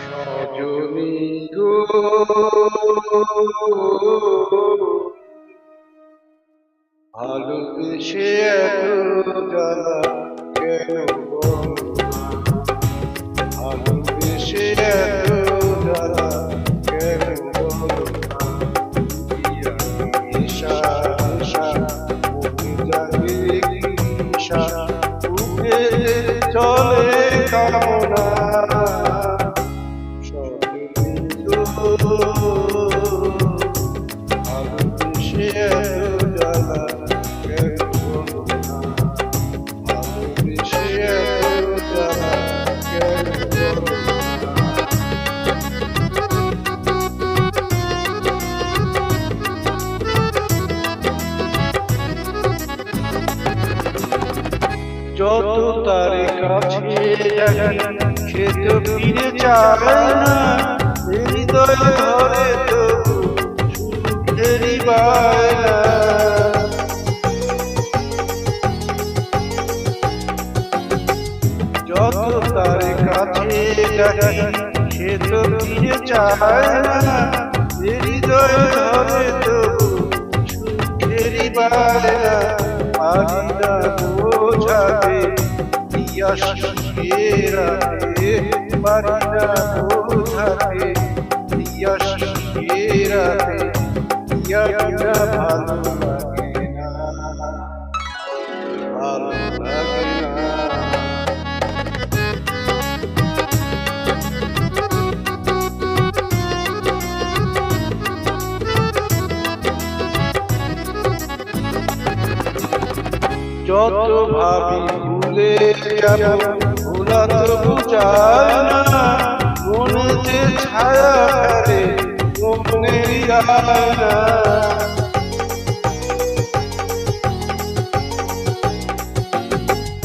সজনী গো ভালোবেসে এত জ্বালা কেন বলো না? ভালোবেসে এত জ্বালা কেন বলো না? ঈশা ঈশা মুখে জাগে ঈশা মুখে চলে কামনা সজনী গো ভালোবেসে এত জ্বালা কেন বলো না? ভালোবেসে এত জ্বালা কেন বলো না? যত তারে কাছে ডাকি সে তো ফিরে যায় না হৃদয় ধরে তো সুখেরই বায়না যত তারে কাছে ডাকি সে তো ফিরে যায় না হৃদয় ধরে তো সুখেরই বায়না আলিদা বোঝাবে দিয়া শিখেরাতে বাড়িটা বোঝাবে দিয়া শিখেরাতে দিয়া বিনা ভালো লাগে না ভালো লাগে না যত ভাবি ভুলে যাব ভোলা তো বুঝায় না মনে যে ছায়া ফেলে মনেরই আয়না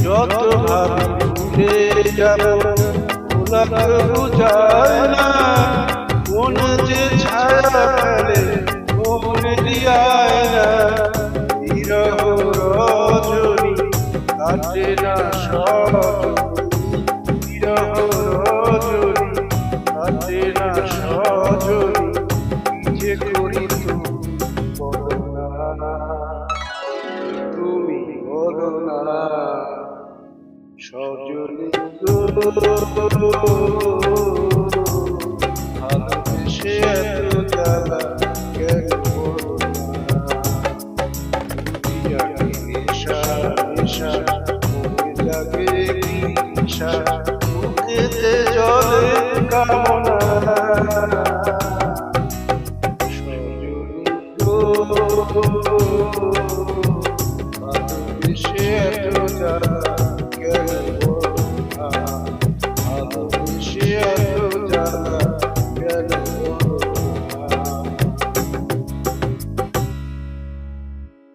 যত ভাবি ভুলে যাব ভোলা তো বুঝায় না মনে যে ছায়া ফেলে মনেরই আয়না বিরহ রজনী কাটে না সজনী বিরহ রজনী কাটে না সজনী কি যে করি তুমি বলো না তুমি বলো না সজনী গো ভালোবেসে এত জ্বালা কেন বলো না ঈশা ঈশা মুখে জাগে ঈশা মুখেতে জলে কামনা সজনী গো ভালোবেসে এত জ্বালা কেন